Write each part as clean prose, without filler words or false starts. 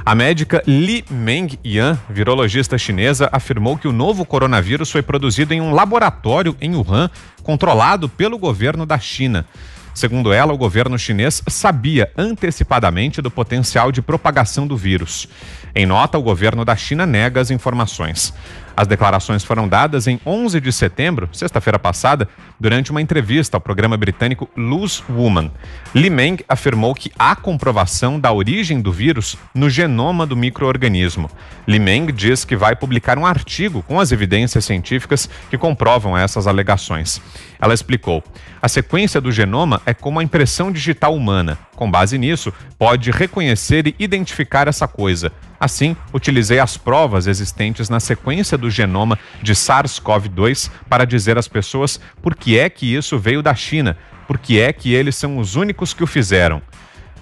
A médica Li Mengyan, virologista chinesa, afirmou que o novo coronavírus foi produzido em um laboratório em Wuhan, controlado pelo governo da China. Segundo ela, o governo chinês sabia antecipadamente do potencial de propagação do vírus. Em nota, o governo da China nega as informações. As declarações foram dadas em 11 de setembro, sexta-feira passada, durante uma entrevista ao programa britânico Loose Woman. Li Meng afirmou que há comprovação da origem do vírus no genoma do micro-organismo. Li Meng diz que vai publicar um artigo com as evidências científicas que comprovam essas alegações. Ela explicou: a sequência do genoma é como a impressão digital humana. Com base nisso, pode reconhecer e identificar essa coisa. Assim, utilizei as provas existentes na sequência do genoma de SARS-CoV-2 para dizer às pessoas por que é que isso veio da China, por que é que eles são os únicos que o fizeram.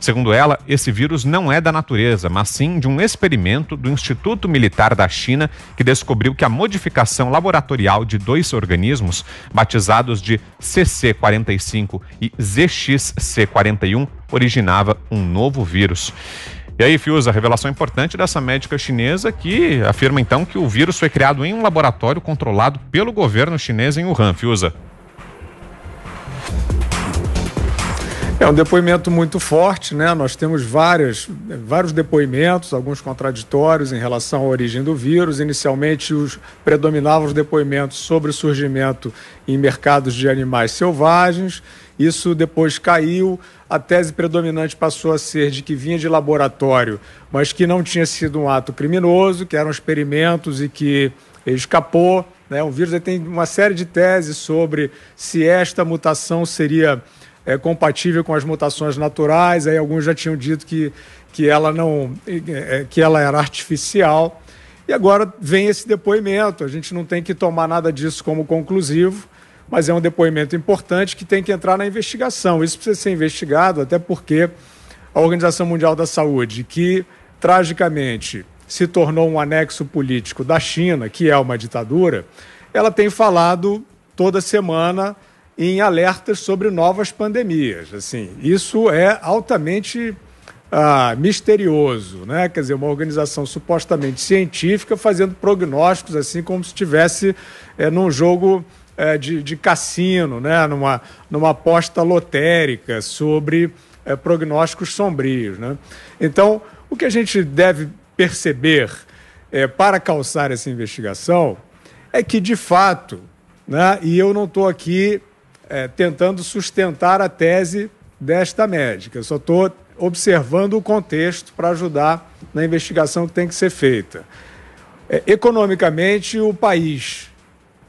Segundo ela, esse vírus não é da natureza, mas sim de um experimento do Instituto Militar da China, que descobriu que a modificação laboratorial de dois organismos, batizados de CC45 e ZXC41, originava um novo vírus. E aí, Fiuza, a revelação importante dessa médica chinesa que afirma então que o vírus foi criado em um laboratório controlado pelo governo chinês em Wuhan. Fiuza. É um depoimento muito forte, né? Nós temos vários depoimentos, alguns contraditórios em relação à origem do vírus. Inicialmente, predominavam os depoimentos sobre o surgimento em mercados de animais selvagens. Isso depois caiu. A tese predominante passou a ser de que vinha de laboratório, mas que não tinha sido um ato criminoso, que eram experimentos e que escapou, né? O vírus tem uma série de teses sobre se esta mutação seria compatível com as mutações naturais. Aí alguns já tinham dito que ela era artificial. E agora vem esse depoimento. A gente não tem que tomar nada disso como conclusivo, mas é um depoimento importante que tem que entrar na investigação. Isso precisa ser investigado, até porque a Organização Mundial da Saúde, que tragicamente se tornou um anexo político da China, que é uma ditadura, ela tem falado toda semana em alertas sobre novas pandemias. Assim, isso é altamente misterioso, né? Quer dizer, uma organização supostamente científica fazendo prognósticos, assim como se estivesse num jogo de cassino, né? Numa aposta lotérica sobre prognósticos sombrios, né? Então, o que a gente deve perceber para calçar essa investigação é que, de fato, né? E eu não estou aqui tentando sustentar a tese desta médica, eu só estou observando o contexto para ajudar na investigação que tem que ser feita. Economicamente, o país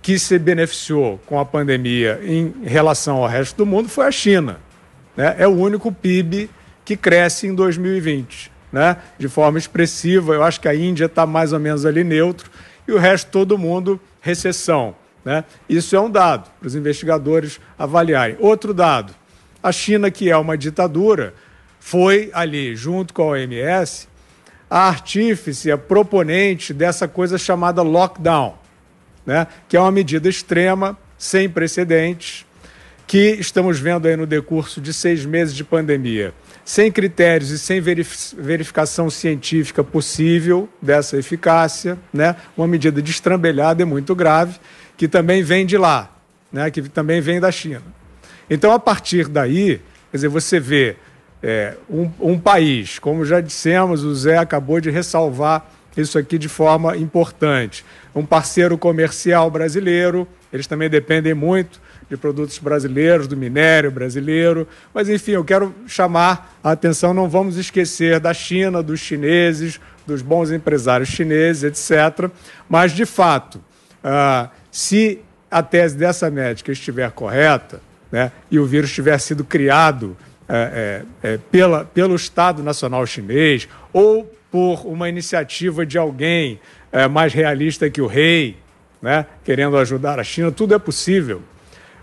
que se beneficiou com a pandemia em relação ao resto do mundo foi a China, né? É o único PIB que cresce em 2020, né? De forma expressiva. Eu acho que a Índia está mais ou menos ali neutro e o resto todo mundo recessão, né? Isso é um dado para os investigadores avaliarem. Outro dado, a China, que é uma ditadura, foi ali, junto com a OMS, a artífice, a proponente dessa coisa chamada lockdown, né? Que é uma medida extrema, sem precedentes, que estamos vendo aí no decurso de 6 meses de pandemia, sem critérios e sem verificação científica possível dessa eficácia, né? Uma medida destrambelhada e muito grave, que também vem de lá, né? Que também vem da China. Então, a partir daí, quer dizer, você vê um país, como já dissemos, o Zé acabou de ressalvar isso aqui de forma importante, um parceiro comercial brasileiro, eles também dependem muito de produtos brasileiros, do minério brasileiro, mas enfim, eu quero chamar a atenção, não vamos esquecer da China, dos chineses, dos bons empresários chineses, etc. Mas, de fato, se a tese dessa médica estiver correta, né, e o vírus tiver sido criado pelo Estado Nacional Chinês ou por uma iniciativa de alguém mais realista que o rei, né, querendo ajudar a China, tudo é possível.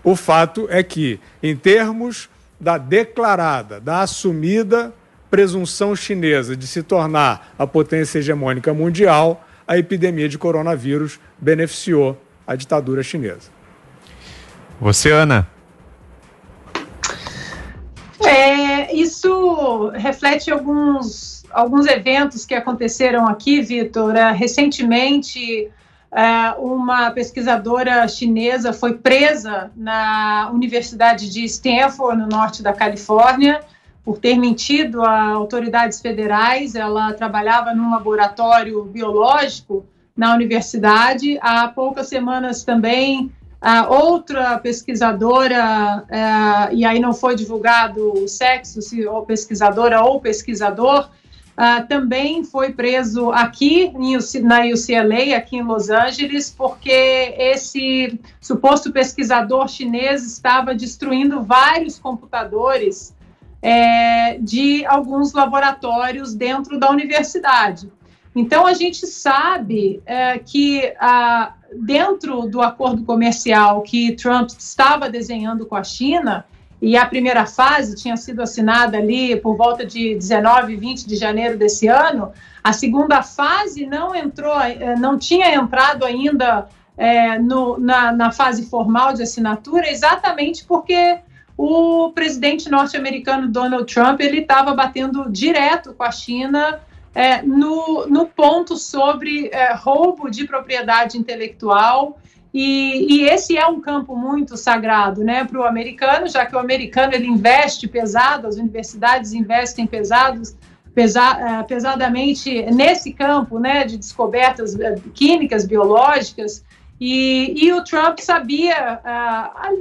O fato é que, em termos da declarada, da assumida presunção chinesa de se tornar a potência hegemônica mundial, a epidemia de coronavírus beneficiou a ditadura chinesa. Você, Ana? Isso reflete alguns alguns eventos que aconteceram aqui, Vitor. Recentemente, uma pesquisadora chinesa foi presa na Universidade de Stanford, no norte da Califórnia, por ter mentido a autoridades federais. Ela trabalhava num laboratório biológico na universidade. Há poucas semanas também, outra pesquisadora, e aí não foi divulgado o sexo, se ou pesquisadora ou pesquisador, também foi preso aqui na UCLA, aqui em Los Angeles, porque esse suposto pesquisador chinês estava destruindo vários computadores de alguns laboratórios dentro da universidade. Então, a gente sabe que dentro do acordo comercial que Trump estava desenhando com a China, e a primeira fase tinha sido assinada ali por volta de 19 e 20 de janeiro desse ano, a segunda fase não tinha entrado ainda na fase formal de assinatura, exatamente porque o presidente norte-americano Donald Trump ele estava batendo direto com a China no ponto sobre roubo de propriedade intelectual, e esse é um campo muito sagrado, né, para o americano, já que o americano ele investe pesado, as universidades investem pesadamente nesse campo, né, de descobertas químicas, biológicas, e o Trump sabia,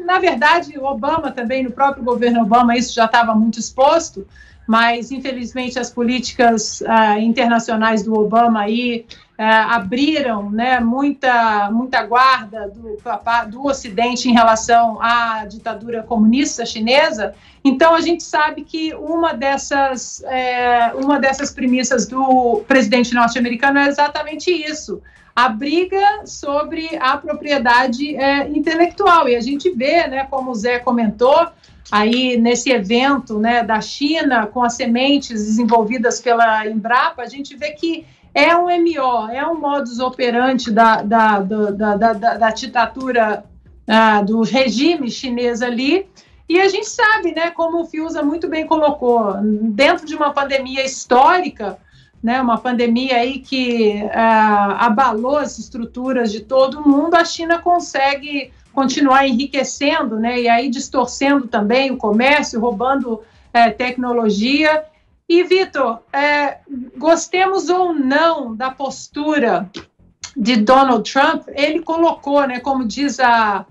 na verdade o Obama também, no próprio governo Obama, isso já estava muito exposto, mas infelizmente as políticas internacionais do Obama aí abriram, né, muita guarda do Ocidente em relação à ditadura comunista chinesa. Então a gente sabe que uma dessas premissas do presidente norte-americano é exatamente isso: a briga sobre a propriedade intelectual. E a gente vê, né, como o Zé comentou, aí nesse evento, né, da China, com as sementes desenvolvidas pela Embrapa, a gente vê que é um MO, é um modus operandi da ditadura, do regime chinês ali. E a gente sabe, né, como o Fiuza muito bem colocou, dentro de uma pandemia histórica, né, uma pandemia aí que abalou as estruturas de todo mundo, a China consegue continuar enriquecendo, né, e aí distorcendo também o comércio, roubando tecnologia. E, Vitor, gostemos ou não da postura de Donald Trump, ele colocou, né, como diz a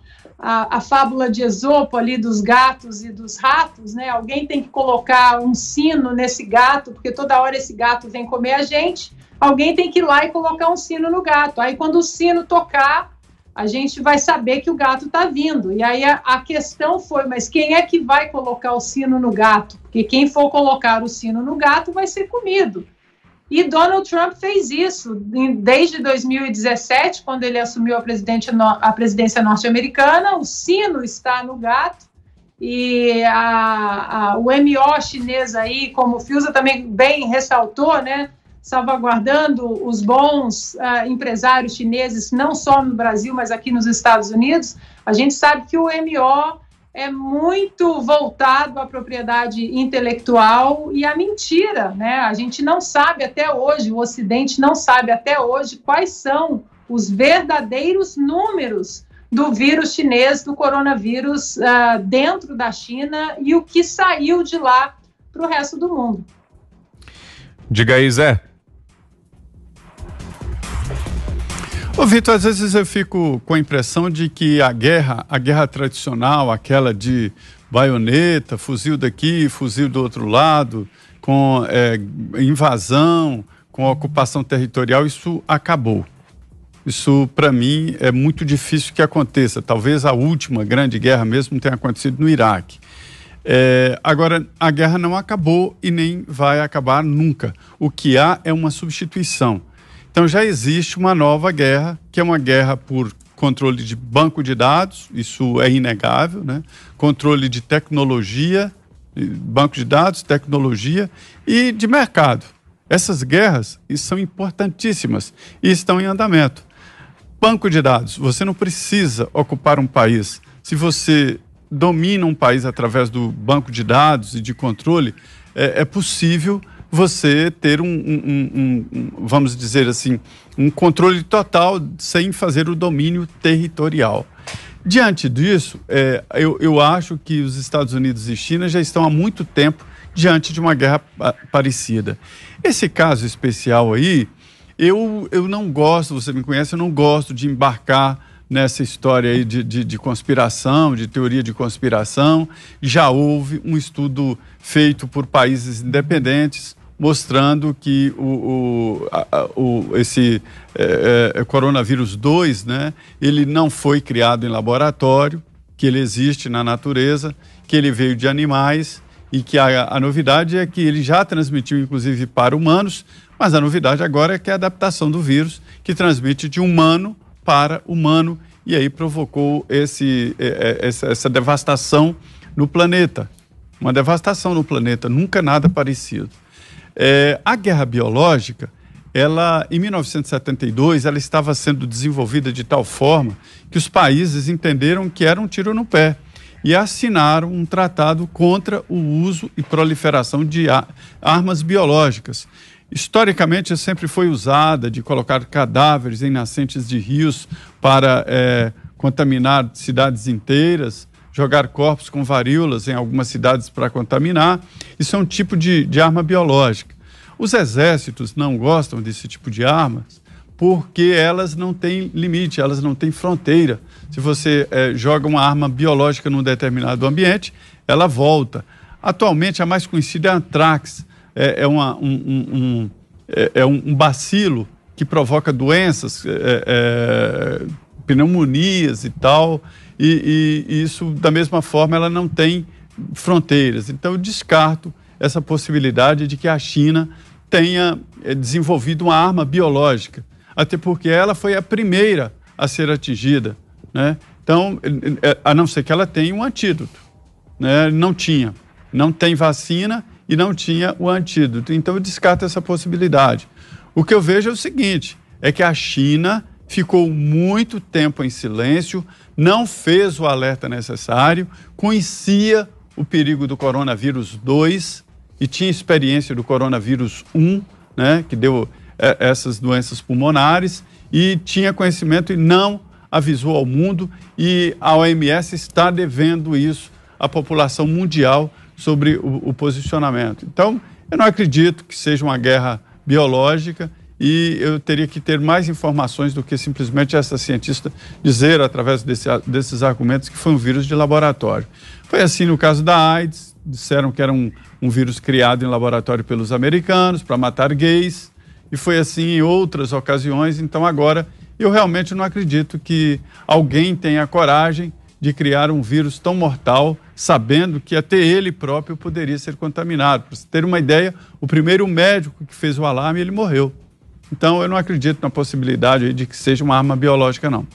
fábula de Esopo ali dos gatos e dos ratos, né, alguém tem que colocar um sino nesse gato, porque toda hora esse gato vem comer a gente, alguém tem que ir lá e colocar um sino no gato. Aí quando o sino tocar, a gente vai saber que o gato está vindo. E aí a questão foi, mas quem é que vai colocar o sino no gato? Porque quem for colocar o sino no gato vai ser comido. E Donald Trump fez isso desde 2017, quando ele assumiu a presidência norte-americana. O sino está no gato. E o MO chinês aí, como o Fiuza também bem ressaltou, né, salvaguardando os bons empresários chineses, não só no Brasil, mas aqui nos Estados Unidos, a gente sabe que o MO é muito voltado à propriedade intelectual e à mentira, né? A gente não sabe até hoje, o Ocidente não sabe até hoje quais são os verdadeiros números do vírus chinês, do coronavírus dentro da China e o que saiu de lá para o resto do mundo. Diga aí, Zé. Ô Vitor, às vezes eu fico com a impressão de que a guerra tradicional, aquela de baioneta, fuzil daqui, fuzil do outro lado, com invasão, com ocupação territorial, isso acabou. Isso, para mim, é muito difícil que aconteça. Talvez a última grande guerra mesmo tenha acontecido no Iraque. Agora, a guerra não acabou e nem vai acabar nunca. O que há é uma substituição. Então já existe uma nova guerra, que é uma guerra por controle de banco de dados, isso é inegável, né? Controle de tecnologia, banco de dados, tecnologia e de mercado. Essas guerras são importantíssimas e estão em andamento. Banco de dados, você não precisa ocupar um país. Se você domina um país através do banco de dados e de controle, é possível você ter vamos dizer assim, um controle total sem fazer o domínio territorial. Diante disso, eu acho que os Estados Unidos e China já estão há muito tempo diante de uma guerra parecida. Esse caso especial aí, eu não gosto, você me conhece, eu não gosto de embarcar nessa história aí de conspiração, de teoria de conspiração. Já houve um estudo feito por países independentes mostrando que esse coronavírus 2, né, ele não foi criado em laboratório, que ele existe na natureza, que ele veio de animais e que a novidade é que ele já transmitiu inclusive para humanos, mas a novidade agora é que é a adaptação do vírus que transmite de humano para humano e aí provocou essa devastação no planeta. Uma devastação no planeta, nunca nada parecido. A guerra biológica, em 1972, ela estava sendo desenvolvida de tal forma que os países entenderam que era um tiro no pé e assinaram um tratado contra o uso e proliferação de armas biológicas. Historicamente, sempre foi usada de colocar cadáveres em nascentes de rios para contaminar cidades inteiras, jogar corpos com varíolas em algumas cidades para contaminar. Isso é um tipo de arma biológica. Os exércitos não gostam desse tipo de armas porque elas não têm limite, elas não têm fronteira. Se você joga uma arma biológica num determinado ambiente, ela volta. Atualmente, a mais conhecida é a antrax. É um bacilo que provoca doenças, pneumonias e tal, e isso, da mesma forma, ela não tem fronteiras. Então, eu descarto essa possibilidade de que a China tenha desenvolvido uma arma biológica, até porque ela foi a primeira a ser atingida, né? Então, a não ser que ela tenha um antídoto, né? Não tem vacina e não tinha o antídoto. Então, eu descarto essa possibilidade. O que eu vejo é o seguinte, é que a China ficou muito tempo em silêncio, não fez o alerta necessário, conhecia o perigo do coronavírus 2 e tinha experiência do coronavírus 1, né, que deu essas doenças pulmonares, e tinha conhecimento e não avisou ao mundo, e a OMS está devendo isso à população mundial sobre o posicionamento. Então, eu não acredito que seja uma guerra biológica e eu teria que ter mais informações do que simplesmente essa cientista dizer, através desses argumentos, que foi um vírus de laboratório. Foi assim no caso da AIDS, disseram que era um vírus criado em laboratório pelos americanos para matar gays, e foi assim em outras ocasiões. Então agora eu realmente não acredito que alguém tenha coragem de criar um vírus tão mortal, sabendo que até ele próprio poderia ser contaminado. Para você ter uma ideia, o primeiro médico que fez o alarme, ele morreu. Então, eu não acredito na possibilidade de que seja uma arma biológica, não.